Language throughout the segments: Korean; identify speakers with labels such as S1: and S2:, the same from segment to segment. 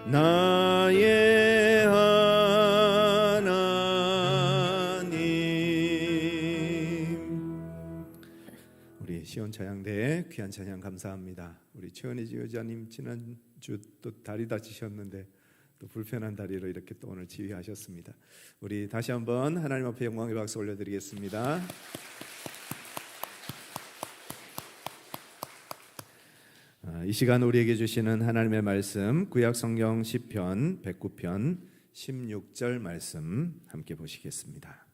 S1: 나의 하나님. 우리 시온 찬양대에 귀한 찬양 감사합니다. 우리 최은희 지휘자님 지난주 또 다리 다치셨는데 또 불편한 다리로 이렇게 또 오늘 지휘하셨습니다. 우리 다시 한번 하나님 앞에 영광의 박수 올려드리겠습니다. 이 시간 우리에게 주시는 하나님의 말씀, 구약 성경 시편 109편 16절 말씀 함께 보시겠습니다.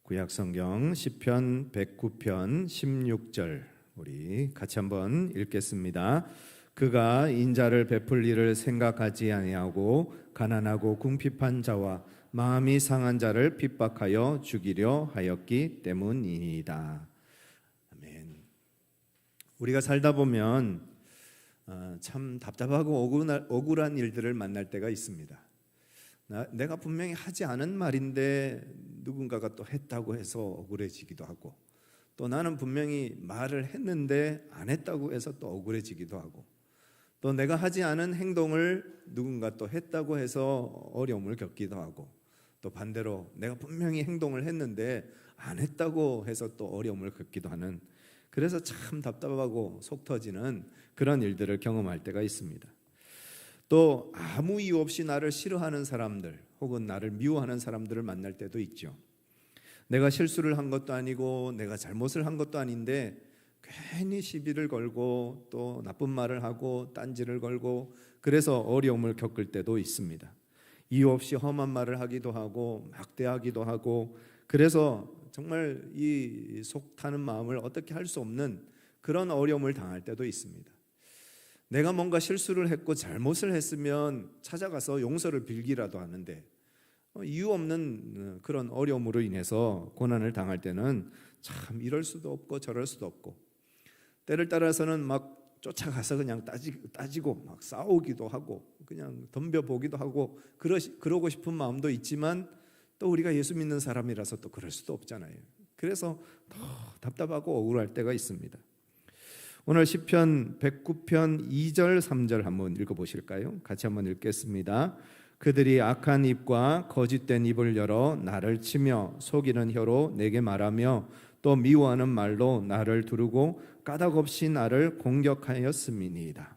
S1: 구약 성경 시편 109편 16절 우리 같이 한번 읽겠습니다. 그가 인자를 베풀 일을 생각하지 아니하고 가난하고 궁핍한 자와 마음이 상한 자를 핍박하여 죽이려 하였기 때문이다. 아멘. 우리가 살다 보면 참 답답하고 억울한 일들을 만날 때가 있습니다. 내가 분명히 하지 않은 말인데 누군가가 또 했다고 해서 억울해지기도 하고, 또 나는 분명히 말을 했는데 안 했다고 해서 또 억울해지기도 하고, 또 내가 하지 않은 행동을 누군가 또 했다고 해서 어려움을 겪기도 하고, 또 반대로 내가 분명히 행동을 했는데 안 했다고 해서 또 어려움을 겪기도 하는, 그래서 참 답답하고 속 터지는 그런 일들을 경험할 때가 있습니다. 또 아무 이유 없이 나를 싫어하는 사람들 혹은 나를 미워하는 사람들을 만날 때도 있죠. 내가 실수를 한 것도 아니고 내가 잘못을 한 것도 아닌데 괜히 시비를 걸고 또 나쁜 말을 하고 딴지를 걸고, 그래서 어려움을 겪을 때도 있습니다. 이유 없이 험한 말을 하기도 하고 막대하기도 하고, 그래서 정말 이 속 타는 마음을 어떻게 할 수 없는 그런 어려움을 당할 때도 있습니다. 내가 뭔가 실수를 했고 잘못을 했으면 찾아가서 용서를 빌기라도 하는데 이유 없는 그런 어려움으로 인해서 고난을 당할 때는 참 이럴 수도 없고 저럴 수도 없고, 때를 따라서는 막 쫓아가서 그냥 따지고 막 싸우기도 하고 그냥 덤벼보기도 하고 그러고 싶은 마음도 있지만, 또 우리가 예수 믿는 사람이라서 또 그럴 수도 없잖아요. 그래서 더 답답하고 억울할 때가 있습니다. 오늘 시편 109편 2절 3절 한번 읽어보실까요? 같이 한번 읽겠습니다. 그들이 악한 입과 거짓된 입을 열어 나를 치며 속이는 혀로 내게 말하며 또 미워하는 말로 나를 두르고 까닭없이 나를 공격하였음이니이다.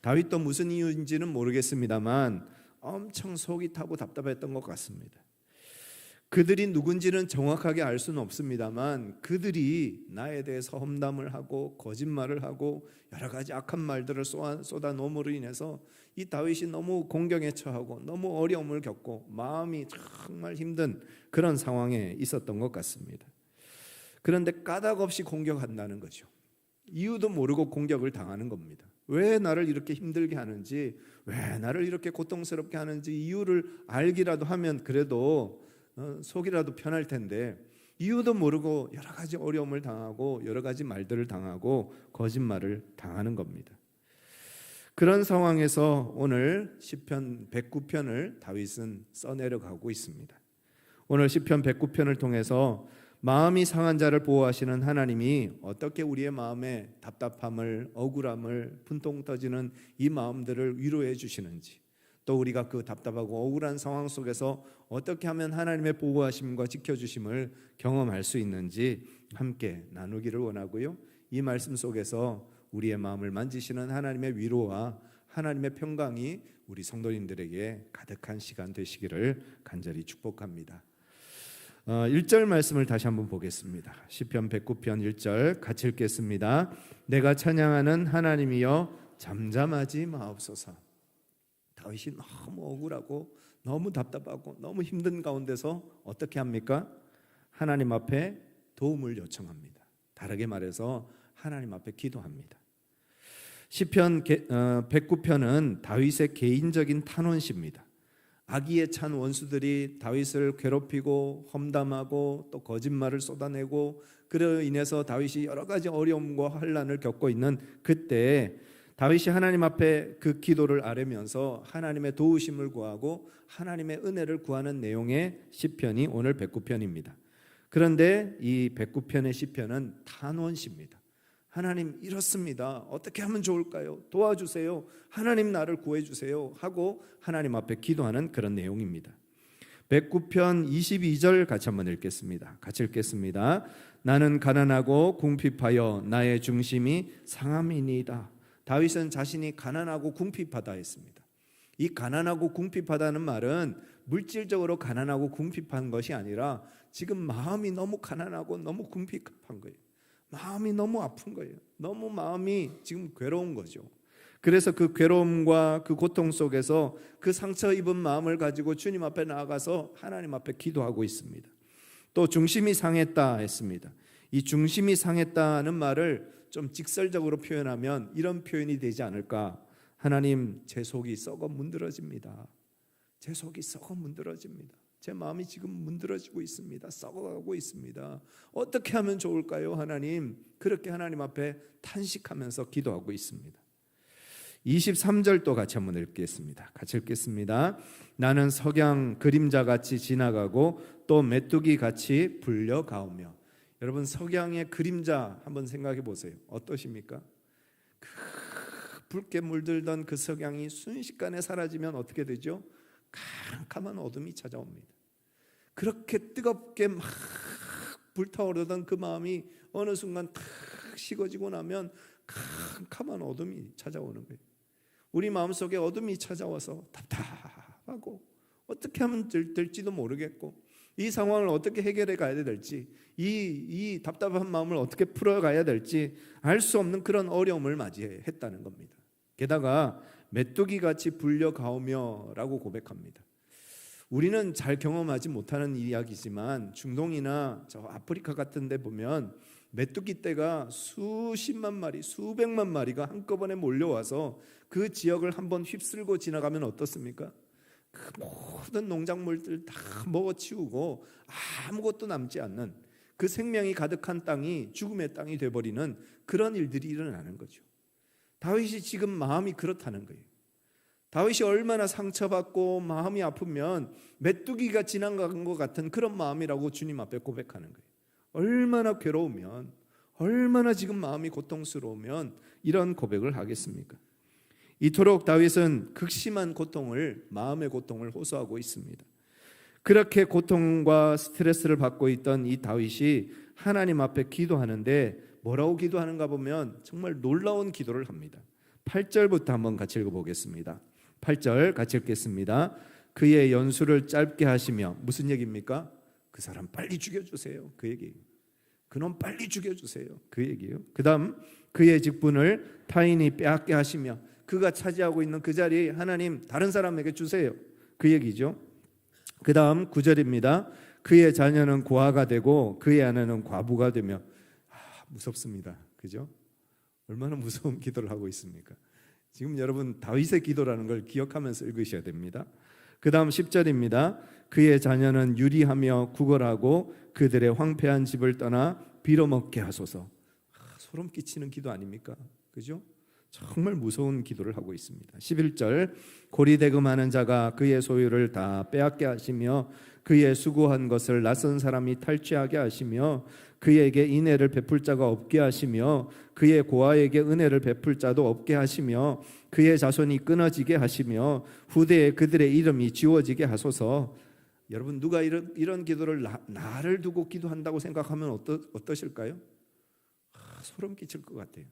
S1: 다윗도 무슨 이유인지는 모르겠습니다만 엄청 속이 타고 답답했던 것 같습니다. 그들이 누군지는 정확하게 알 수는 없습니다만 그들이 나에 대해서 험담을 하고 거짓말을 하고 여러 가지 악한 말들을 쏟아놓음으로 인해서 이 다윗이 너무 공경에 처하고 너무 어려움을 겪고 마음이 정말 힘든 그런 상황에 있었던 것 같습니다. 그런데 까닭없이 공격한다는 거죠. 이유도 모르고 공격을 당하는 겁니다. 왜 나를 이렇게 힘들게 하는지, 왜 나를 이렇게 고통스럽게 하는지 이유를 알기라도 하면 그래도 속이라도 편할 텐데, 이유도 모르고 여러 가지 어려움을 당하고 여러 가지 말들을 당하고 거짓말을 당하는 겁니다. 그런 상황에서 오늘 시편 109편을 다윗은 써내려가고 있습니다. 오늘 시편 109편을 통해서 마음이 상한 자를 보호하시는 하나님이 어떻게 우리의 마음의 답답함을, 억울함을, 분통 터지는 이 마음들을 위로해 주시는지, 또 우리가 그 답답하고 억울한 상황 속에서 어떻게 하면 하나님의 보호하심과 지켜주심을 경험할 수 있는지 함께 나누기를 원하고요. 이 말씀 속에서 우리의 마음을 만지시는 하나님의 위로와 하나님의 평강이 우리 성도님들에게 가득한 시간 되시기를 간절히 축복합니다. 1절 말씀을 다시 한번 보겠습니다. 시편 109편 1절 같이 읽겠습니다. 내가 찬양하는 하나님이여 잠잠하지 마옵소서. 다윗이 너무 억울하고 너무 답답하고 너무 힘든 가운데서 어떻게 합니까? 하나님 앞에 도움을 요청합니다. 다르게 말해서 하나님 앞에 기도합니다. 시편 109편은 다윗의 개인적인 탄원시입니다. 악의에 찬 원수들이 다윗을 괴롭히고 험담하고 또 거짓말을 쏟아내고, 그로 인해서 다윗이 여러 가지 어려움과 환난을 겪고 있는 그때 다윗이 하나님 앞에 그 기도를 아뢰면서 하나님의 도우심을 구하고 하나님의 은혜를 구하는 내용의 시편이 오늘 109편입니다. 그런데 이 109편의 시편은 탄원시입니다. 하나님 이렇습니다. 어떻게 하면 좋을까요? 도와주세요. 하나님 나를 구해주세요 하고 하나님 앞에 기도하는 그런 내용입니다. 109편 22절 같이 한번 읽겠습니다. 같이 읽겠습니다. 나는 가난하고 궁핍하여 나의 중심이 상함이니이다. 다윗은 자신이 가난하고 궁핍하다 했습니다. 이 가난하고 궁핍하다는 말은 물질적으로 가난하고 궁핍한 것이 아니라 지금 마음이 너무 가난하고 너무 궁핍한 거예요. 마음이 너무 아픈 거예요. 너무 마음이 지금 괴로운 거죠. 그래서 그 괴로움과 그 고통 속에서 그 상처 입은 마음을 가지고 주님 앞에 나아가서 하나님 앞에 기도하고 있습니다. 또 중심이 상했다 했습니다. 이 중심이 상했다는 말을 좀 직설적으로 표현하면 이런 표현이 되지 않을까? 하나님, 제 속이 썩어 문드러집니다. 제 속이 썩어 문드러집니다. 제 마음이 지금 문드러지고 있습니다. 썩어가고 있습니다. 어떻게 하면 좋을까요, 하나님? 그렇게 하나님 앞에 탄식하면서 기도하고 있습니다. 23절도 같이 한번 읽겠습니다. 같이 읽겠습니다. 나는 석양 그림자같이 지나가고 또 메뚜기 같이 불려가오며. 여러분, 석양의 그림자 한번 생각해 보세요. 어떠십니까? 그 붉게 물들던 그 석양이 순식간에 사라지면 어떻게 되죠? 캄캄한 어둠이 찾아옵니다. 그렇게 뜨겁게 막 불타오르던 그 마음이 어느 순간 탁 식어지고 나면 캄캄한 어둠이 찾아오는 거예요. 우리 마음속에 어둠이 찾아와서 답답하고 어떻게 하면 될지도 모르겠고 이 상황을 어떻게 해결해 가야 될지 이 답답한 마음을 어떻게 풀어가야 될지 알 수 없는 그런 어려움을 맞이했다는 겁니다. 게다가 메뚜기같이 불려가오며 라고 고백합니다. 우리는 잘 경험하지 못하는 이야기지만 중동이나 저 아프리카 같은 데 보면 메뚜기 떼가 수십만 마리, 수백만 마리가 한꺼번에 몰려와서 그 지역을 한번 휩쓸고 지나가면 어떻습니까? 그 모든 농작물들 다 먹어치우고 아무것도 남지 않는 그 생명이 가득한 땅이 죽음의 땅이 돼버리는 그런 일들이 일어나는 거죠. 다윗이 지금 마음이 그렇다는 거예요. 다윗이 얼마나 상처받고 마음이 아프면 메뚜기가 지나간 것 같은 그런 마음이라고 주님 앞에 고백하는 거예요. 얼마나 괴로우면, 얼마나 지금 마음이 고통스러우면 이런 고백을 하겠습니까? 이토록 다윗은 극심한 고통을, 마음의 고통을 호소하고 있습니다. 그렇게 고통과 스트레스를 받고 있던 이 다윗이 하나님 앞에 기도하는데 뭐라고 기도하는가 보면 정말 놀라운 기도를 합니다. 8절부터 한번 같이 읽어보겠습니다. 8절 같이 읽겠습니다. 그의 연수를 짧게 하시며, 무슨 얘기입니까? 그 사람 빨리 죽여주세요. 그 얘기예요. 그놈 빨리 죽여주세요. 그 얘기예요. 그 다음 그의 직분을 타인이 빼앗게 하시며, 그가 차지하고 있는 그 자리 하나님 다른 사람에게 주세요. 그 얘기죠. 그 다음 9절입니다. 그의 자녀는 고아가 되고 그의 아내는 과부가 되며. 무섭습니다. 그죠? 얼마나 무서운 기도를 하고 있습니까? 지금 여러분 다윗의 기도라는 걸 기억하면서 읽으셔야 됩니다. 그 다음 10절입니다. 그의 자녀는 유리하며 구걸하고 그들의 황폐한 집을 떠나 빌어먹게 하소서. 소름 끼치는 기도 아닙니까? 그죠? 정말 무서운 기도를 하고 있습니다. 11절 고리대금하는 자가 그의 소유를 다 빼앗게 하시며 그의 수고한 것을 낯선 사람이 탈취하게 하시며 그에게 인애를 베풀 자가 없게 하시며 그의 고아에게 은혜를 베풀 자도 없게 하시며 그의 자손이 끊어지게 하시며 후대에 그들의 이름이 지워지게 하소서. 여러분 누가 이런 기도를 나를 두고 기도한다고 생각하면 어떠실까요? 소름 끼칠 것 같아요.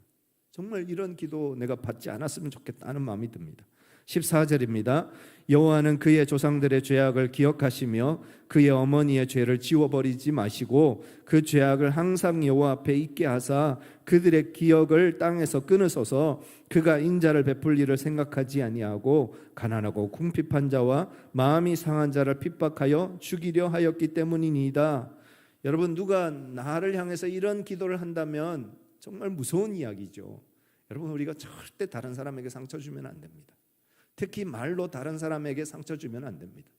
S1: 정말 이런 기도 내가 받지 않았으면 좋겠다는 마음이 듭니다. 14절입니다. 여호와는 그의 조상들의 죄악을 기억하시며 그의 어머니의 죄를 지워버리지 마시고 그 죄악을 항상 여호와 앞에 있게 하사 그들의 기억을 땅에서 끊으소서. 그가 인자를 베풀 일을 생각하지 아니하고 가난하고 궁핍한 자와 마음이 상한 자를 핍박하여 죽이려 하였기 때문이니이다. 여러분 누가 나를 향해서 이런 기도를 한다면 정말 무서운 이야기죠. 여러분 우리가 절대 다른 사람에게 상처 주면 안 됩니다. 특히 말로 다른 사람에게 상처 주면 안 됩니다.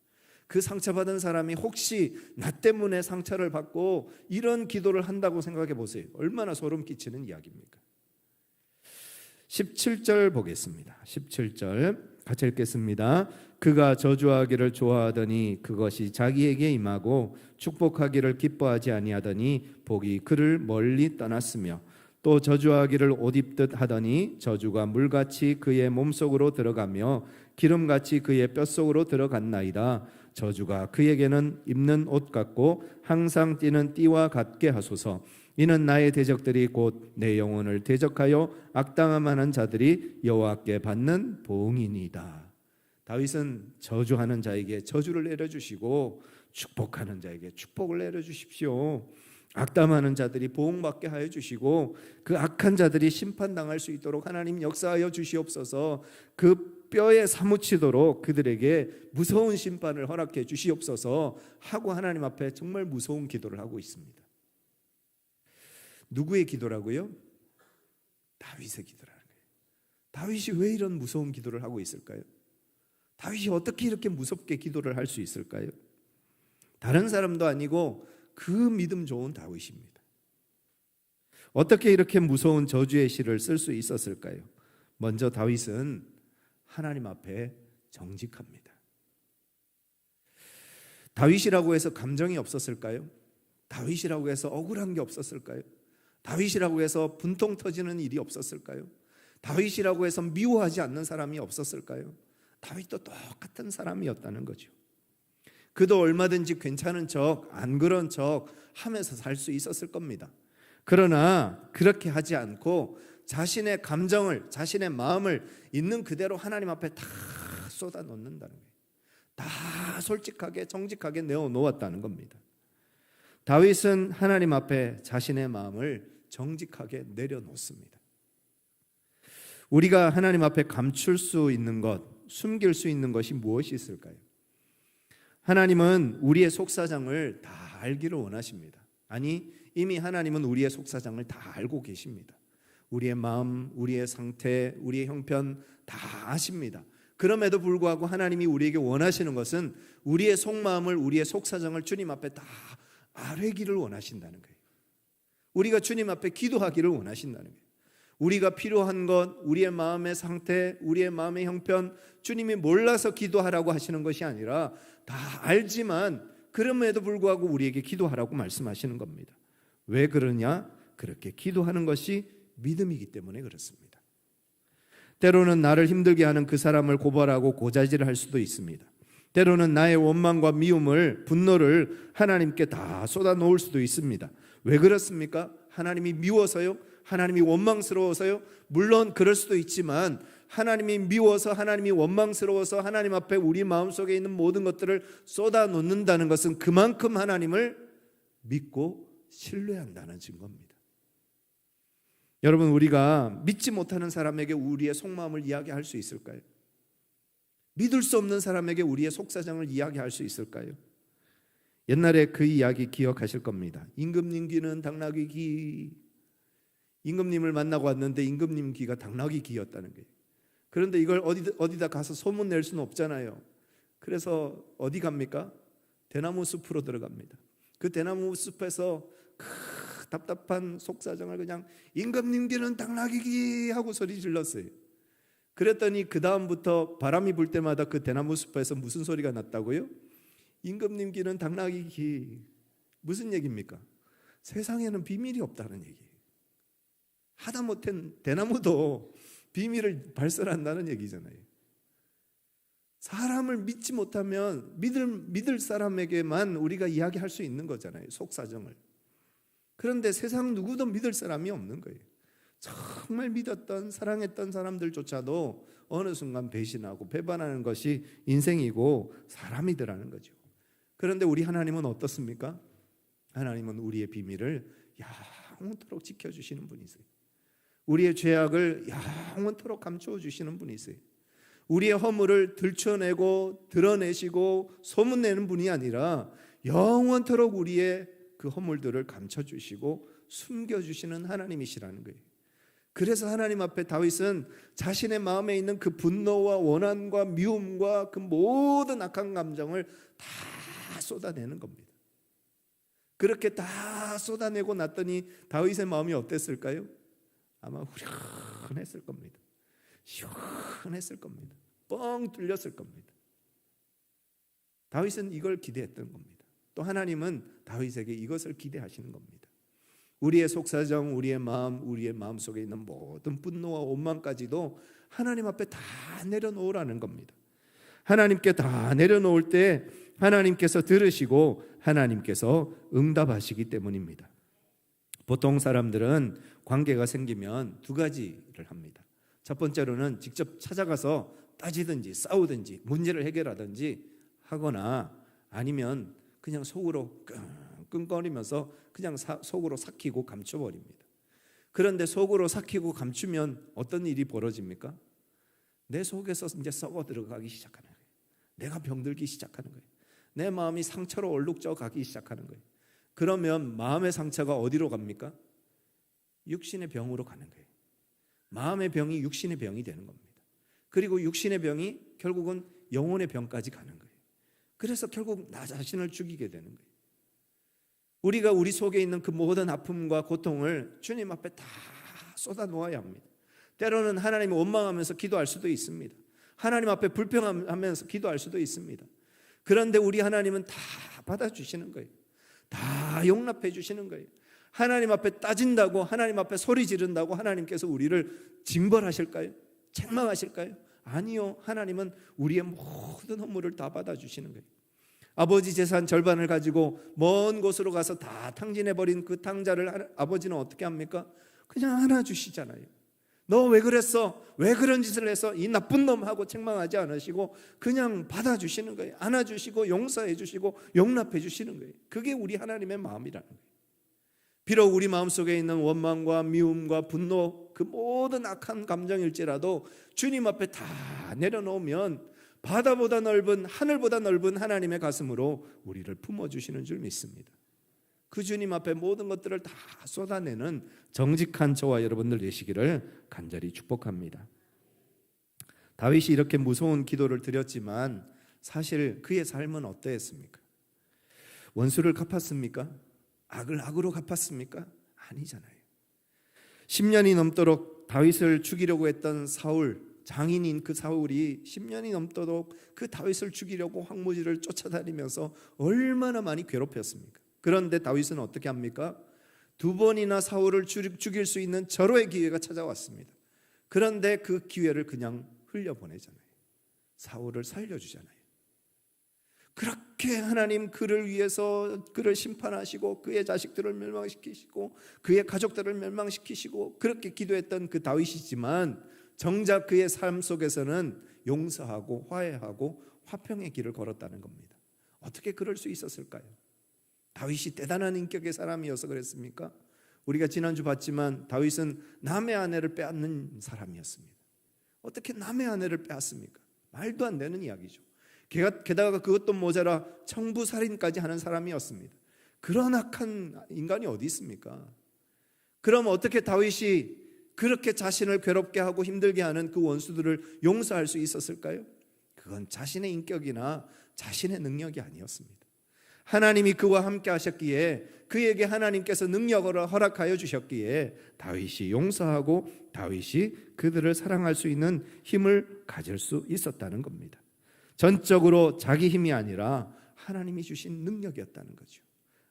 S1: 그 상처받은 사람이 혹시 나 때문에 상처를 받고 이런 기도를 한다고 생각해 보세요. 얼마나 소름 끼치는 이야기입니까? 17절 보겠습니다. 17절 같이 읽겠습니다. 그가 저주하기를 좋아하더니 그것이 자기에게 임하고 축복하기를 기뻐하지 아니하더니 복이 그를 멀리 떠났으며 또 저주하기를 옷 입듯 하더니 저주가 물같이 그의 몸속으로 들어가며 기름같이 그의 뼛속으로 들어갔나이다. 저주가 그에게는 입는 옷 같고 항상 띠는 띠와 같게 하소서. 이는 나의 대적들이 곧 내 영혼을 대적하여 악당함하는 자들이 여호와께 받는 보응이니이다. 다윗은 저주하는 자에게 저주를 내려주시고 축복하는 자에게 축복을 내려주십시오. 악담하는 자들이 보응받게 하여 주시고 그 악한 자들이 심판당할 수 있도록 하나님 역사하여 주시옵소서. 그 뼈에 사무치도록 그들에게 무서운 심판을 허락해 주시옵소서 하고 하나님 앞에 정말 무서운 기도를 하고 있습니다. 누구의 기도라고요? 다윗의 기도라는 거예요. 다윗이 왜 이런 무서운 기도를 하고 있을까요? 다윗이 어떻게 이렇게 무섭게 기도를 할 수 있을까요? 다른 사람도 아니고 그 믿음 좋은 다윗입니다. 어떻게 이렇게 무서운 저주의 시를 쓸 수 있었을까요? 먼저 다윗은 하나님 앞에 정직합니다. 다윗이라고 해서 감정이 없었을까요? 다윗이라고 해서 억울한 게 없었을까요? 다윗이라고 해서 분통 터지는 일이 없었을까요? 다윗이라고 해서 미워하지 않는 사람이 없었을까요? 다윗도 똑같은 사람이었다는 거죠. 그도 얼마든지 괜찮은 척, 안 그런 척 하면서 살 수 있었을 겁니다. 그러나 그렇게 하지 않고 자신의 감정을, 자신의 마음을 있는 그대로 하나님 앞에 다 쏟아놓는다는 거예요. 다 솔직하게, 정직하게 내어놓았다는 겁니다. 다윗은 하나님 앞에 자신의 마음을 정직하게 내려놓습니다. 우리가 하나님 앞에 감출 수 있는 것, 숨길 수 있는 것이 무엇이 있을까요? 하나님은 우리의 속사정을 다 알기를 원하십니다. 아니, 이미 하나님은 우리의 속사정을 다 알고 계십니다. 우리의 마음, 우리의 상태, 우리의 형편 다 아십니다. 그럼에도 불구하고 하나님이 우리에게 원하시는 것은 우리의 속마음을, 우리의 속사정을 주님 앞에 다 아뢰기를 원하신다는 거예요. 우리가 주님 앞에 기도하기를 원하신다는 거예요. 우리가 필요한 것, 우리의 마음의 상태, 우리의 마음의 형편, 주님이 몰라서 기도하라고 하시는 것이 아니라 다 알지만 그럼에도 불구하고 우리에게 기도하라고 말씀하시는 겁니다. 왜 그러냐? 그렇게 기도하는 것이 믿음이기 때문에 그렇습니다. 때로는 나를 힘들게 하는 그 사람을 고발하고 고자질할 수도 있습니다. 때로는 나의 원망과 미움을, 분노를 하나님께 다 쏟아놓을 수도 있습니다. 왜 그렇습니까? 하나님이 미워서요? 하나님이 원망스러워서요? 물론 그럴 수도 있지만 하나님이 미워서, 하나님이 원망스러워서 하나님 앞에 우리 마음속에 있는 모든 것들을 쏟아놓는다는 것은 그만큼 하나님을 믿고 신뢰한다는 증거입니다. 여러분, 우리가 믿지 못하는 사람에게 우리의 속마음을 이야기할 수 있을까요? 믿을 수 없는 사람에게 우리의 속사정을 이야기할 수 있을까요? 옛날에 그 이야기 기억하실 겁니다. 임금님 귀는 당나귀 귀. 임금님을 만나고 왔는데 임금님 귀가 당나귀 귀였다는 거예요. 그런데 이걸 어디다 가서 소문낼 수는 없잖아요. 그래서 어디 갑니까? 대나무 숲으로 들어갑니다. 그 대나무 숲에서 답답한 속사정을 그냥 임금님 귀는 당나귀 귀 하고 소리 질렀어요. 그랬더니 그 다음부터 바람이 불 때마다 그 대나무 숲에서 무슨 소리가 났다고요? 임금님 귀는 당나귀 귀. 무슨 얘기입니까? 세상에는 비밀이 없다는 얘기예요. 하다못해 대나무도 비밀을 발설한다는 얘기잖아요. 사람을 믿지 못하면 믿을 사람에게만 우리가 이야기할 수 있는 거잖아요. 속사정을. 그런데 세상 누구도 믿을 사람이 없는 거예요. 정말 믿었던, 사랑했던 사람들조차도 어느 순간 배신하고 배반하는 것이 인생이고 사람이더라는 거죠. 그런데 우리 하나님은 어떻습니까? 하나님은 우리의 비밀을 영원토록 지켜주시는 분이세요. 우리의 죄악을 영원토록 감추어 주시는 분이세요. 우리의 허물을 들춰내고 드러내시고 소문내는 분이 아니라 영원토록 우리의 그 허물들을 감춰주시고 숨겨주시는 하나님이시라는 거예요. 그래서 하나님 앞에 다윗은 자신의 마음에 있는 그 분노와 원한과 미움과 그 모든 악한 감정을 다 쏟아내는 겁니다. 그렇게 다 쏟아내고 났더니 다윗의 마음이 어땠을까요? 아마 후련했을 겁니다. 시원했을 겁니다. 뻥 뚫렸을 겁니다. 다윗은 이걸 기대했던 겁니다. 또 하나님은 다윗에게 이것을 기대하시는 겁니다. 우리의 속사정, 우리의 마음 속에 있는 모든 분노와 원망까지도 하나님 앞에 다 내려놓으라는 겁니다. 하나님께 다 내려놓을 때 하나님께서 들으시고 하나님께서 응답하시기 때문입니다. 보통 사람들은 관계가 생기면 두 가지를 합니다. 첫 번째로는 직접 찾아가서 따지든지 싸우든지 문제를 해결하든지 하거나, 아니면 그냥 속으로 끙끙거리면서 그냥 속으로 삭히고 감춰버립니다. 그런데 속으로 삭히고 감추면 어떤 일이 벌어집니까? 내 속에서 이제 썩어 들어가기 시작하는 거예요. 내가 병들기 시작하는 거예요. 내 마음이 상처로 얼룩져 가기 시작하는 거예요. 그러면 마음의 상처가 어디로 갑니까? 육신의 병으로 가는 거예요. 마음의 병이 육신의 병이 되는 겁니다. 그리고 육신의 병이 결국은 영혼의 병까지 가는 거예요. 그래서 결국 나 자신을 죽이게 되는 거예요. 우리가 우리 속에 있는 그 모든 아픔과 고통을 주님 앞에 다 쏟아 놓아야 합니다. 때로는 하나님을 원망하면서 기도할 수도 있습니다. 하나님 앞에 불평하면서 기도할 수도 있습니다. 그런데 우리 하나님은 다 받아주시는 거예요. 다 용납해 주시는 거예요. 하나님 앞에 따진다고, 하나님 앞에 소리 지른다고 하나님께서 우리를 징벌하실까요? 책망하실까요? 아니요. 하나님은 우리의 모든 허물을 다 받아주시는 거예요. 아버지 재산 절반을 가지고 먼 곳으로 가서 다 탕진해버린 그 탕자를 아버지는 어떻게 합니까? 그냥 안아주시잖아요. 너 왜 그랬어? 왜 그런 짓을 해서? 이 나쁜 놈 하고 책망하지 않으시고 그냥 받아주시는 거예요. 안아주시고 용서해 주시고 용납해 주시는 거예요. 그게 우리 하나님의 마음이라는 거예요. 비록 우리 마음속에 있는 원망과 미움과 분노, 그 모든 악한 감정일지라도 주님 앞에 다 내려놓으면 바다보다 넓은, 하늘보다 넓은 하나님의 가슴으로 우리를 품어주시는 줄 믿습니다. 그 주님 앞에 모든 것들을 다 쏟아내는 정직한 저와 여러분들 되시기를 간절히 축복합니다. 다윗이 이렇게 무서운 기도를 드렸지만 사실 그의 삶은 어떠했습니까? 원수를 갚았습니까? 악을 악으로 갚았습니까? 아니잖아요. 10년이 넘도록 다윗을 죽이려고 했던 사울, 장인인 그 사울이 10년이 넘도록 그 다윗을 죽이려고 황무지를 쫓아다니면서 얼마나 많이 괴롭혔습니까? 그런데 다윗은 어떻게 합니까? 두 번이나 사울을 죽일 수 있는 절호의 기회가 찾아왔습니다. 그런데 그 기회를 그냥 흘려보내잖아요. 사울을 살려주잖아요. 그렇게 하나님 그를 위해서 그를 심판하시고 그의 자식들을 멸망시키시고 그의 가족들을 멸망시키시고 그렇게 기도했던 그 다윗이지만 정작 그의 삶 속에서는 용서하고 화해하고 화평의 길을 걸었다는 겁니다. 어떻게 그럴 수 있었을까요? 다윗이 대단한 인격의 사람이어서 그랬습니까? 우리가 지난주 봤지만 다윗은 남의 아내를 빼앗는 사람이었습니다. 어떻게 남의 아내를 빼앗습니까? 말도 안 되는 이야기죠. 게다가 그것도 모자라 청부살인까지 하는 사람이었습니다. 그런 악한 인간이 어디 있습니까? 그럼 어떻게 다윗이 그렇게 자신을 괴롭게 하고 힘들게 하는 그 원수들을 용서할 수 있었을까요? 그건 자신의 인격이나 자신의 능력이 아니었습니다. 하나님이 그와 함께 하셨기에, 그에게 하나님께서 능력을 허락하여 주셨기에 다윗이 용서하고 다윗이 그들을 사랑할 수 있는 힘을 가질 수 있었다는 겁니다. 전적으로 자기 힘이 아니라 하나님이 주신 능력이었다는 거죠.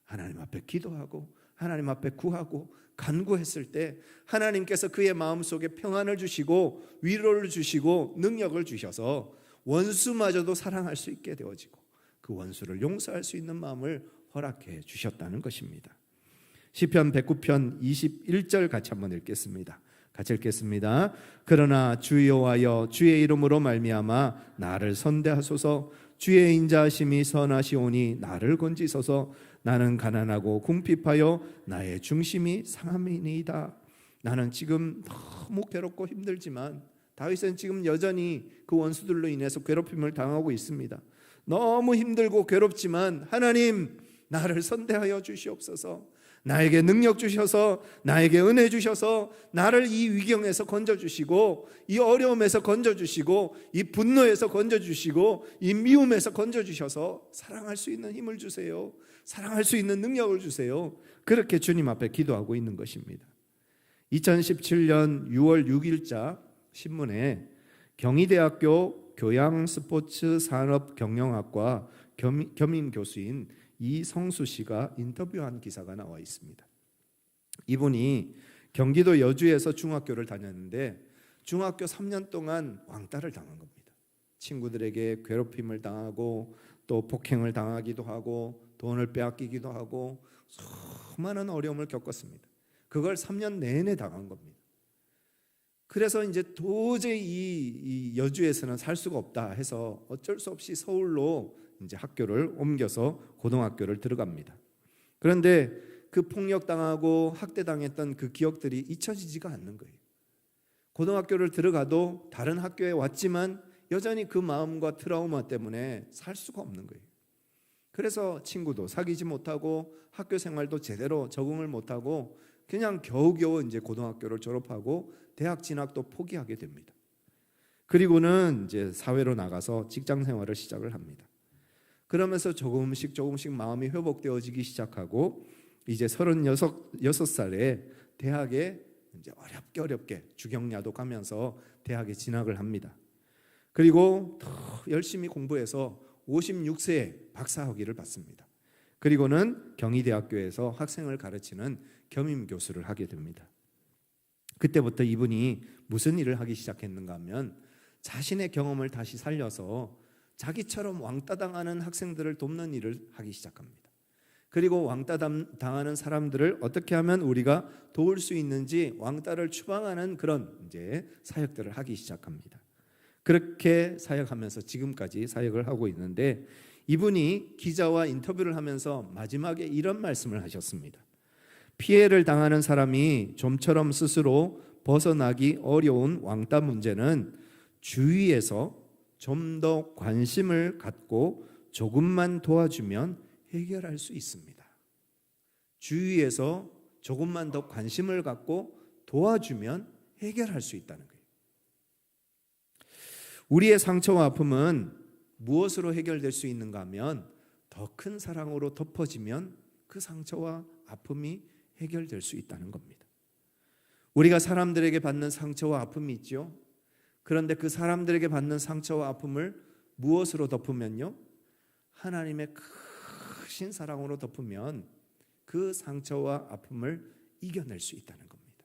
S1: 하나님 앞에 기도하고 하나님 앞에 구하고 간구했을 때 하나님께서 그의 마음속에 평안을 주시고 위로를 주시고 능력을 주셔서 원수마저도 사랑할 수 있게 되어지고 그 원수를 용서할 수 있는 마음을 허락해 주셨다는 것입니다. 시편 109편 21절 같이 한번 읽겠습니다. 같이 읽겠습니다. 그러나 주 여호와여, 주의 이름으로 말미암아 나를 선대하소서. 주의 인자하심이 선하시오니 나를 건지소서. 나는 가난하고 궁핍하여 나의 중심이 상함이니이다. 나는 지금 너무 괴롭고 힘들지만, 다윗은 지금 여전히 그 원수들로 인해서 괴롭힘을 당하고 있습니다. 너무 힘들고 괴롭지만 하나님, 나를 선대하여 주시옵소서. 나에게 능력 주셔서, 나에게 은혜 주셔서 나를 이 위경에서 건져주시고, 이 어려움에서 건져주시고, 이 분노에서 건져주시고, 이 미움에서 건져주셔서 사랑할 수 있는 힘을 주세요. 사랑할 수 있는 능력을 주세요. 그렇게 주님 앞에 기도하고 있는 것입니다. 2017년 6월 6일자 신문에 경희대학교 교양스포츠산업경영학과 겸임 교수인 이성수 씨가 인터뷰한 기사가 나와 있습니다. 이분이 경기도 여주에서 중학교를 다녔는데 중학교 3년 동안 왕따를 당한 겁니다. 친구들에게 괴롭힘을 당하고 또 폭행을 당하기도 하고 돈을 빼앗기기도 하고 수많은 어려움을 겪었습니다. 그걸 3년 내내 당한 겁니다. 그래서 이제 도저히 이 여주에서는 살 수가 없다 해서 어쩔 수 없이 서울로 이제 학교를 옮겨서 고등학교를 들어갑니다. 그런데 그 폭력당하고 학대당했던 그 기억들이 잊혀지지가 않는 거예요. 고등학교를 들어가도 다른 학교에 왔지만 여전히 그 마음과 트라우마 때문에 살 수가 없는 거예요. 그래서 친구도 사귀지 못하고 학교 생활도 제대로 적응을 못하고 그냥 겨우겨우 이제 고등학교를 졸업하고 대학 진학도 포기하게 됩니다. 그리고는 이제 사회로 나가서 직장 생활을 시작을 합니다. 그러면서 조금씩 마음이 회복되어지기 시작하고 이제 36살에 대학에 이제 어렵게 주경야도 가면서 대학에 진학을 합니다. 그리고 더 열심히 공부해서 56세에 박사학위를 받습니다. 그리고는 경희대학교에서 학생을 가르치는 겸임 교수를 하게 됩니다. 그때부터 이분이 무슨 일을 하기 시작했는가 하면 자신의 경험을 다시 살려서 자기처럼 왕따 당하는 학생들을 돕는 일을 하기 시작합니다. 그리고 왕따 당하는 사람들을 어떻게 하면 우리가 도울 수 있는지 왕따를 추방하는 그런 이제 사역들을 하기 시작합니다. 그렇게 사역하면서 지금까지 사역을 하고 있는데 이분이 기자와 인터뷰를 하면서 마지막에 이런 말씀을 하셨습니다. 피해를 당하는 사람이 좀처럼 스스로 벗어나기 어려운 왕따 문제는 주위에서 좀 더 관심을 갖고 조금만 도와주면 해결할 수 있습니다. 주위에서 조금만 더 관심을 갖고 도와주면 해결할 수 있다는 거예요. 우리의 상처와 아픔은 무엇으로 해결될 수 있는가 하면 더 큰 사랑으로 덮어지면 그 상처와 아픔이 해결될 수 있다는 겁니다. 우리가 사람들에게 받는 상처와 아픔이 있죠. 그런데 그 사람들에게 받는 상처와 아픔을 무엇으로 덮으면요? 하나님의 크신 사랑으로 덮으면 그 상처와 아픔을 이겨낼 수 있다는 겁니다.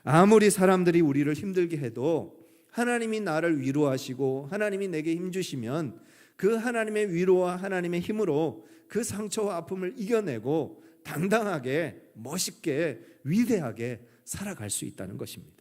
S1: 아무리 사람들이 우리를 힘들게 해도 하나님이 나를 위로하시고 하나님이 내게 힘 주시면 그 하나님의 위로와 하나님의 힘으로 그 상처와 아픔을 이겨내고 당당하게 멋있게 위대하게 살아갈 수 있다는 것입니다.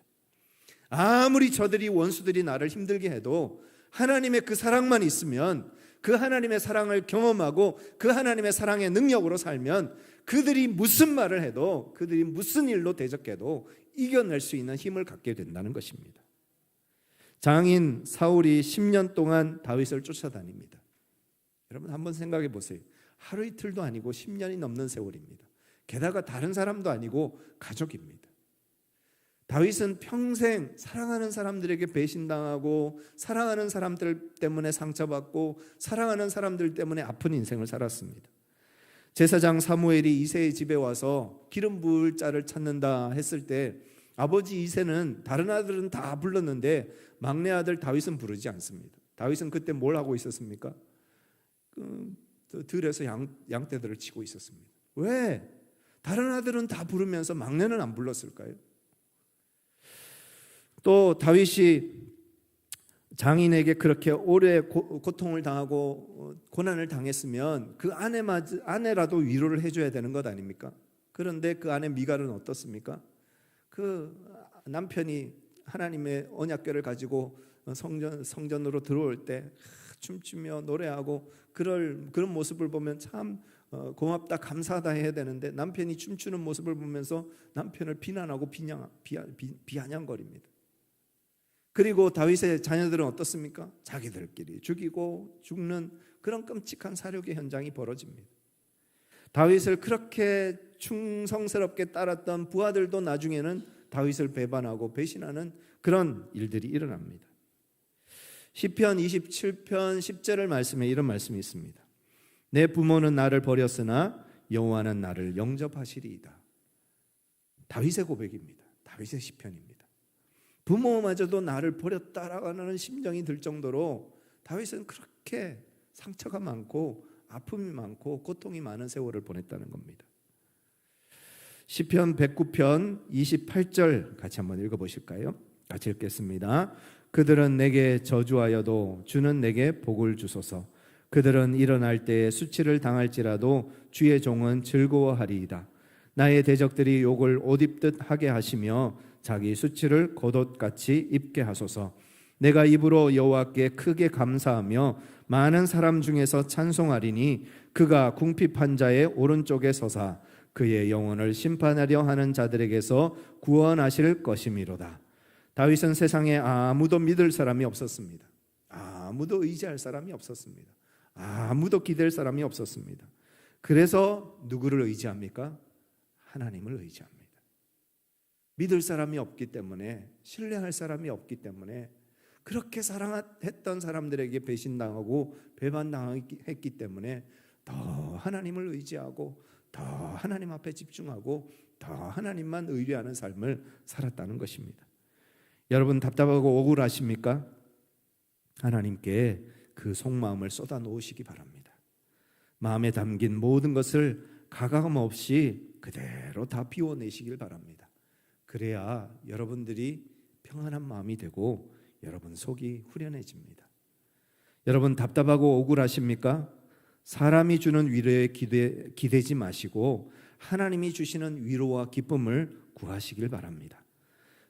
S1: 아무리 저들이 원수들이 나를 힘들게 해도 하나님의 그 사랑만 있으면 그 하나님의 사랑을 경험하고 그 하나님의 사랑의 능력으로 살면 그들이 무슨 말을 해도 그들이 무슨 일로 대적해도 이겨낼 수 있는 힘을 갖게 된다는 것입니다. 장인 사울이 10년 동안 다윗을 쫓아다닙니다. 여러분 한번 생각해 보세요. 하루 이틀도 아니고 10년이 넘는 세월입니다. 게다가 다른 사람도 아니고 가족입니다. 다윗은 평생 사랑하는 사람들에게 배신당하고 사랑하는 사람들 때문에 상처받고 사랑하는 사람들 때문에 아픈 인생을 살았습니다. 제사장 사무엘이 이새의 집에 와서 기름 부을 자를 찾는다 했을 때 아버지 이새는 다른 아들은 다 불렀는데 막내 아들 다윗은 부르지 않습니다. 다윗은 그때 뭘 하고 있었습니까? 들에서 양떼들을 치고 있었습니다. 왜? 다른 아들은 다 부르면서 막내는 안 불렀을까요? 또 다윗이 장인에게 그렇게 오래 고통을 당하고 고난을 당했으면 그 아내라도 위로를 해줘야 되는 것 아닙니까? 그런데 그 아내 미갈은 어떻습니까? 그 남편이 하나님의 언약궤를 가지고 성전으로 들어올 때 춤추며 노래하고 그런 모습을 보면 참 고맙다 감사하다 해야 되는데 남편이 춤추는 모습을 보면서 남편을 비난하고 비아냥거립니다. 그리고 다윗의 자녀들은 어떻습니까? 자기들끼리 죽이고 죽는 그런 끔찍한 사륙의 현장이 벌어집니다. 다윗을 그렇게 충성스럽게 따랐던 부하들도 나중에는 다윗을 배반하고 배신하는 그런 일들이 일어납니다. 시편 27편 10절의 말씀에 이런 말씀이 있습니다. 내 부모는 나를 버렸으나 여호와는 나를 영접하시리이다. 다윗의 고백입니다. 다윗의 시편입니다. 부모마저도 나를 버렸다라는 심정이 들 정도로 다윗은 그렇게 상처가 많고 아픔이 많고 고통이 많은 세월을 보냈다는 겁니다. 시편 109편 28절 같이 한번 읽어보실까요? 같이 읽겠습니다. 그들은 내게 저주하여도 주는 내게 복을 주소서. 그들은 일어날 때에 수치를 당할지라도 주의 종은 즐거워하리이다. 나의 대적들이 욕을 옷 입듯 하게 하시며 자기 수치를 겉옷같이 입게 하소서. 내가 입으로 여호와께 크게 감사하며 많은 사람 중에서 찬송하리니 그가 궁핍한 자의 오른쪽에 서사 그의 영혼을 심판하려 하는 자들에게서 구원하실 것이미로다. 다윗은 세상에 아무도 믿을 사람이 없었습니다. 아무도 의지할 사람이 없었습니다. 아무도 기댈 사람이 없었습니다. 그래서 누구를 의지합니까? 하나님을 의지합니다. 믿을 사람이 없기 때문에, 신뢰할 사람이 없기 때문에, 그렇게 사랑했던 사람들에게 배신당하고 배반당했기 때문에 더 하나님을 의지하고 더 하나님 앞에 집중하고 더 하나님만 의뢰하는 삶을 살았다는 것입니다. 여러분 답답하고 억울하십니까? 하나님께 그 속마음을 쏟아 놓으시기 바랍니다. 마음에 담긴 모든 것을 가감 없이 그대로 다 비워내시길 바랍니다. 그래야 여러분들이 평안한 마음이 되고 여러분 속이 후련해집니다. 여러분 답답하고 억울하십니까? 사람이 주는 위로에 기대지 마시고 하나님이 주시는 위로와 기쁨을 구하시길 바랍니다.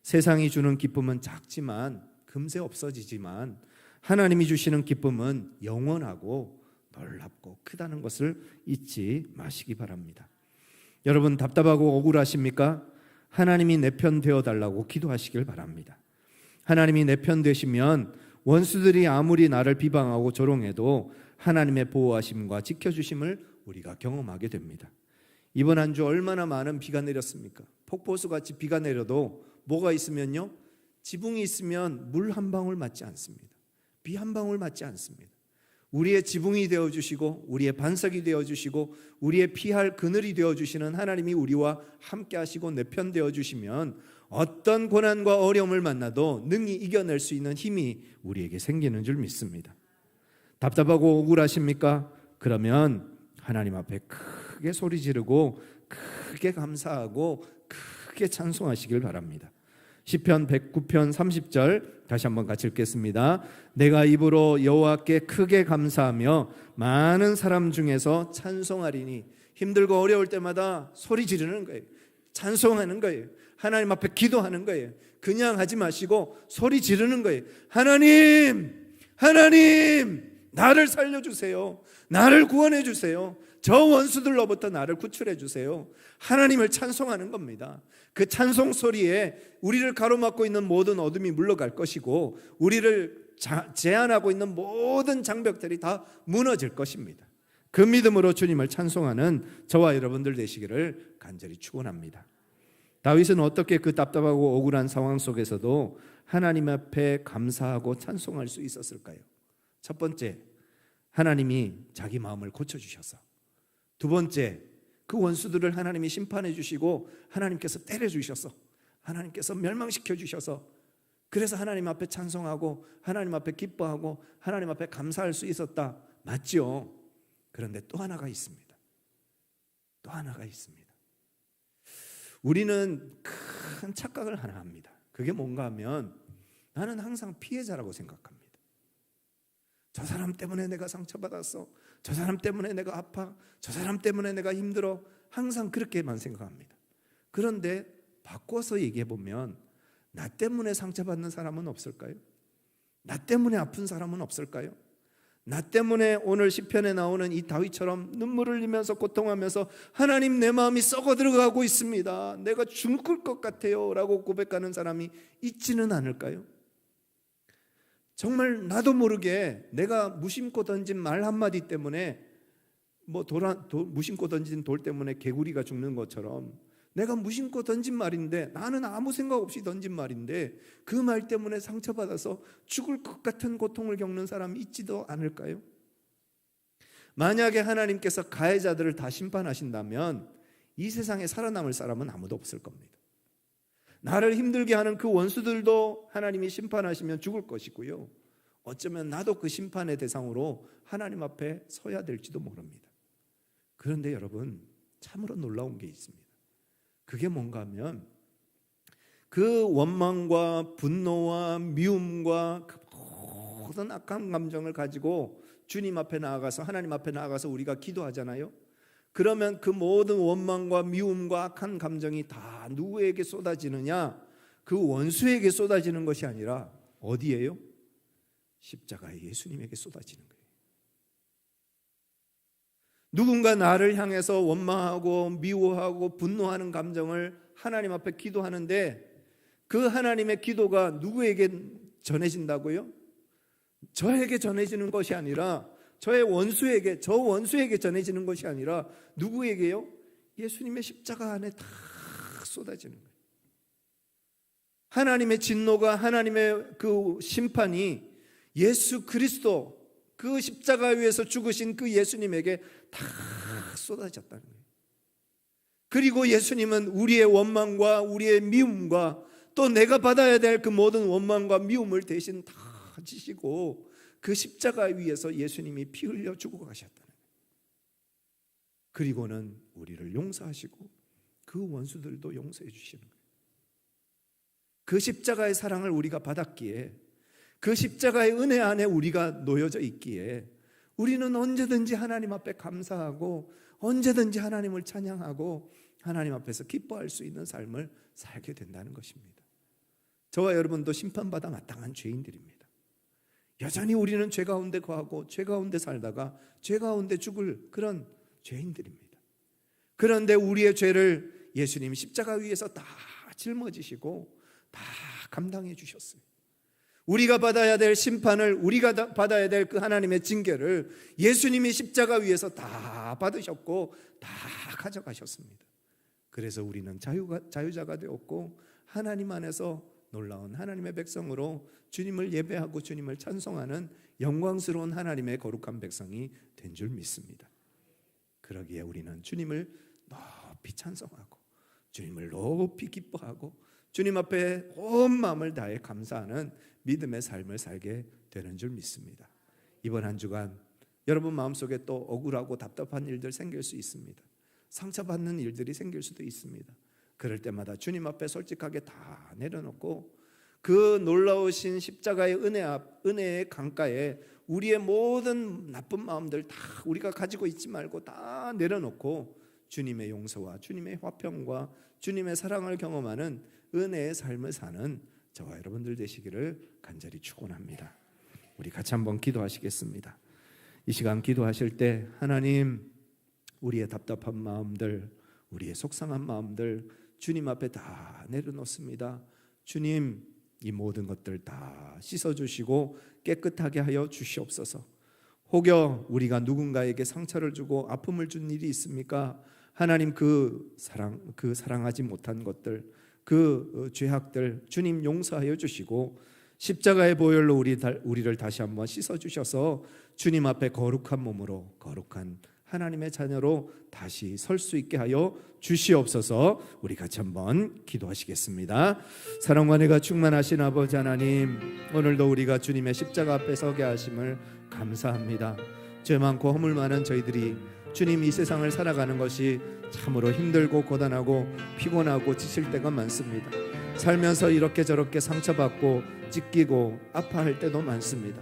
S1: 세상이 주는 기쁨은 작지만 금세 없어지지만 하나님이 주시는 기쁨은 영원하고 놀랍고 크다는 것을 잊지 마시기 바랍니다. 여러분 답답하고 억울하십니까? 하나님이 내 편 되어달라고 기도하시길 바랍니다. 하나님이 내 편 되시면 원수들이 아무리 나를 비방하고 조롱해도 하나님의 보호하심과 지켜주심을 우리가 경험하게 됩니다. 이번 한 주 얼마나 많은 비가 내렸습니까? 폭포수같이 비가 내려도 뭐가 있으면요? 지붕이 있으면 물 한 방울 맞지 않습니다. 비 한 방울 맞지 않습니다. 우리의 지붕이 되어주시고 우리의 반석이 되어주시고 우리의 피할 그늘이 되어주시는 하나님이 우리와 함께 하시고 내 편 되어주시면 어떤 고난과 어려움을 만나도 능히 이겨낼 수 있는 힘이 우리에게 생기는 줄 믿습니다. 답답하고 억울하십니까? 그러면 하나님 앞에 크게 소리 지르고 크게 감사하고 크게 찬송하시길 바랍니다. 시편 109편 30절 다시 한번 같이 읽겠습니다. 내가 입으로 여호와께 크게 감사하며 많은 사람 중에서 찬송하리니. 힘들고 어려울 때마다 소리 지르는 거예요. 찬송하는 거예요. 하나님 앞에 기도하는 거예요. 그냥 하지 마시고 소리 지르는 거예요. 하나님, 하나님, 나를 살려주세요. 나를 구원해 주세요. 저 원수들로부터 나를 구출해 주세요. 하나님을 찬송하는 겁니다. 그 찬송 소리에 우리를 가로막고 있는 모든 어둠이 물러갈 것이고 우리를 제한하고 있는 모든 장벽들이 다 무너질 것입니다. 그 믿음으로 주님을 찬송하는 저와 여러분들 되시기를 간절히 축원합니다. 다윗은 어떻게 그 답답하고 억울한 상황 속에서도 하나님 앞에 감사하고 찬송할 수 있었을까요? 첫 번째, 하나님이 자기 마음을 고쳐주셔서. 두 번째, 그 원수들을 하나님이 심판해 주시고 하나님께서 때려 주셔서 하나님께서 멸망시켜 주셔서 그래서 하나님 앞에 찬송하고 하나님 앞에 기뻐하고 하나님 앞에 감사할 수 있었다. 맞죠? 그런데 또 하나가 있습니다. 또 하나가 있습니다. 우리는 큰 착각을 하나 합니다. 그게 뭔가 하면 나는 항상 피해자라고 생각합니다. 저 사람 때문에 내가 상처받았어. 저 사람 때문에 내가 아파. 저 사람 때문에 내가 힘들어. 항상 그렇게만 생각합니다. 그런데 바꿔서 얘기해 보면 나 때문에 상처받는 사람은 없을까요? 나 때문에 아픈 사람은 없을까요? 나 때문에 오늘 시편에 나오는 이 다윗처럼 눈물을 흘리면서 고통하면서 하나님 내 마음이 썩어 들어가고 있습니다. 내가 죽을 것 같아요 라고 고백하는 사람이 있지는 않을까요? 정말 나도 모르게 내가 무심코 던진 말 한마디 때문에 무심코 던진 돌 때문에 개구리가 죽는 것처럼 내가 무심코 던진 말인데 나는 아무 생각 없이 던진 말인데 그 말 때문에 상처받아서 죽을 것 같은 고통을 겪는 사람이 있지도 않을까요? 만약에 하나님께서 가해자들을 다 심판하신다면 이 세상에 살아남을 사람은 아무도 없을 겁니다. 나를 힘들게 하는 그 원수들도 하나님이 심판하시면 죽을 것이고요. 어쩌면 나도 그 심판의 대상으로 하나님 앞에 서야 될지도 모릅니다. 그런데 여러분, 참으로 놀라운 게 있습니다. 그게 뭔가 하면 그 원망과 분노와 미움과 그 모든 악한 감정을 가지고 주님 앞에 나아가서, 하나님 앞에 나아가서 우리가 기도하잖아요. 그러면 그 모든 원망과 미움과 악한 감정이 다 누구에게 쏟아지느냐? 그 원수에게 쏟아지는 것이 아니라 어디에요? 십자가에 예수님에게 쏟아지는 거예요. 누군가 나를 향해서 원망하고 미워하고 분노하는 감정을 하나님 앞에 기도하는데 그 하나님의 기도가 누구에게 전해진다고요? 저에게 전해지는 것이 아니라 저의 원수에게, 저 원수에게 전해지는 것이 아니라 누구에게요? 예수님의 십자가 안에 다 쏟아지는 거예요. 하나님의 진노가, 하나님의 그 심판이 예수 그리스도, 그 십자가 위에서 죽으신 그 예수님에게 다 쏟아졌다는 거예요. 그리고 예수님은 우리의 원망과 우리의 미움과 또 내가 받아야 될 그 모든 원망과 미움을 대신 다 지시고 그 십자가 위에서 예수님이 피 흘려 죽어 가셨다는 거예요. 그리고는 우리를 용서하시고 그 원수들도 용서해 주시는 거예요. 그 십자가의 사랑을 우리가 받았기에, 그 십자가의 은혜 안에 우리가 놓여져 있기에 우리는 언제든지 하나님 앞에 감사하고 언제든지 하나님을 찬양하고 하나님 앞에서 기뻐할 수 있는 삶을 살게 된다는 것입니다. 저와 여러분도 심판받아 마땅한 죄인들입니다. 여전히 우리는 죄 가운데 거하고 죄 가운데 살다가 죄 가운데 죽을 그런 죄인들입니다. 그런데 우리의 죄를 예수님 십자가 위에서 다 짊어지시고 다 감당해 주셨어요. 우리가 받아야 될 심판을, 우리가 받아야 될 그 하나님의 징계를 예수님이 십자가 위에서 다 받으셨고 다 가져가셨습니다. 그래서 우리는 자유자가 되었고 하나님 안에서 놀라운 하나님의 백성으로 주님을 예배하고 주님을 찬송하는 영광스러운 하나님의 거룩한 백성이 된 줄 믿습니다. 그러기에 우리는 주님을 높이 찬송하고 주님을 높이 기뻐하고 주님 앞에 온 마음을 다해 감사하는 믿음의 삶을 살게 되는 줄 믿습니다. 이번 한 주간 여러분 마음속에 또 억울하고 답답한 일들 생길 수 있습니다. 상처받는 일들이 생길 수도 있습니다. 그럴 때마다 주님 앞에 솔직하게 다 내려놓고 그 놀라우신 십자가의 은혜의 강가에 우리의 모든 나쁜 마음들 다 우리가 가지고 있지 말고 다 내려놓고 주님의 용서와 주님의 화평과 주님의 사랑을 경험하는 은혜의 삶을 사는 저와 여러분들 되시기를 간절히 축원합니다. 우리 같이 한번 기도하시겠습니다. 이 시간 기도하실 때 하나님, 우리의 답답한 마음들, 우리의 속상한 마음들 주님 앞에 다 내려놓습니다. 주님, 이 모든 것들 다 씻어주시고 깨끗하게 하여 주시옵소서. 혹여 우리가 누군가에게 상처를 주고 아픔을 준 일이 있습니까? 하나님, 그 사랑하지 못한 것들, 그 죄악들 주님 용서하여 주시고 십자가의 보혈로 우리를 다시 한번 씻어주셔서 주님 앞에 거룩한 몸으로 거룩한 하나님의 자녀로 다시 설 수 있게 하여 주시옵소서. 우리 같이 한번 기도하시겠습니다. 사랑과 은혜가 충만하신 아버지 하나님, 오늘도 우리가 주님의 십자가 앞에 서게 하심을 감사합니다. 죄 많고 허물 많은 저희들이 주님 이 세상을 살아가는 것이 참으로 힘들고 고단하고 피곤하고 지칠 때가 많습니다. 살면서 이렇게 저렇게 상처받고 찢기고 아파할 때도 많습니다.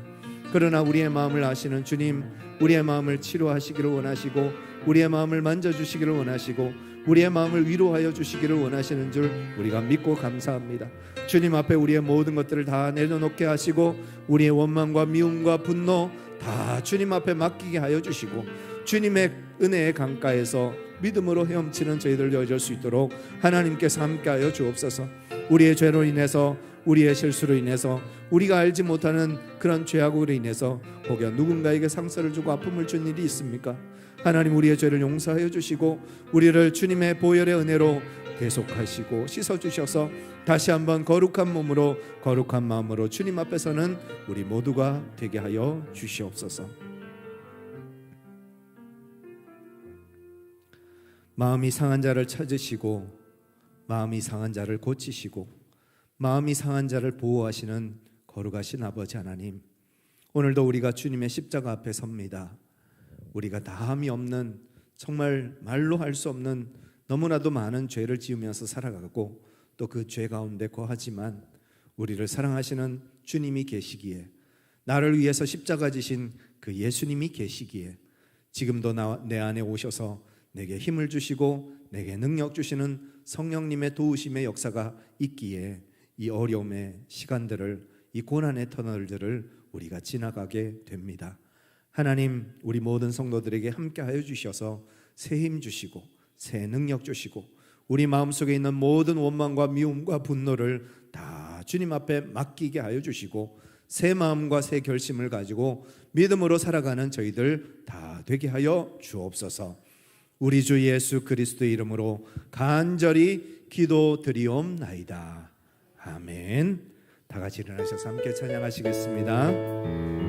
S1: 그러나 우리의 마음을 아시는 주님, 우리의 마음을 치료하시기를 원하시고 우리의 마음을 만져주시기를 원하시고 우리의 마음을 위로하여 주시기를 원하시는 줄 우리가 믿고 감사합니다. 주님 앞에 우리의 모든 것들을 다 내려놓게 하시고 우리의 원망과 미움과 분노 다 주님 앞에 맡기게 하여 주시고 주님의 은혜의 강가에서 믿음으로 헤엄치는 저희들 되어질 수 있도록 하나님께서 함께하여 주옵소서. 우리의 죄로 인해서, 우리의 실수로 인해서, 우리가 알지 못하는 그런 죄악으로 인해서 혹여 누군가에게 상처를 주고 아픔을 준 일이 있습니까? 하나님, 우리의 죄를 용서하여 주시고 우리를 주님의 보혈의 은혜로 계속하시고 씻어주셔서 다시 한번 거룩한 몸으로 거룩한 마음으로 주님 앞에서는 우리 모두가 되게 하여 주시옵소서. 마음이 상한 자를 찾으시고 마음이 상한 자를 고치시고 마음이 상한 자를 보호하시는 거룩하신 아버지 하나님, 오늘도 우리가 주님의 십자가 앞에 섭니다. 우리가 다함이 없는, 정말 말로 할 수 없는 너무나도 많은 죄를 지으면서 살아가고 또 그 죄 가운데 거하지만 우리를 사랑하시는 주님이 계시기에, 나를 위해서 십자가 지신 그 예수님이 계시기에 지금도 내 안에 오셔서 내게 힘을 주시고 내게 능력 주시는 성령님의 도우심의 역사가 있기에 이 어려움의 시간들을, 이 고난의 터널들을 우리가 지나가게 됩니다. 하나님, 우리 모든 성도들에게 함께하여 주셔서 새 힘 주시고 새 능력 주시고 우리 마음속에 있는 모든 원망과 미움과 분노를 다 주님 앞에 맡기게 하여 주시고 새 마음과 새 결심을 가지고 믿음으로 살아가는 저희들 다 되게 하여 주옵소서. 우리 주 예수 그리스도의 이름으로 간절히 기도드리옵나이다. 아멘. 다 같이 일어나셔서 함께 찬양하시겠습니다.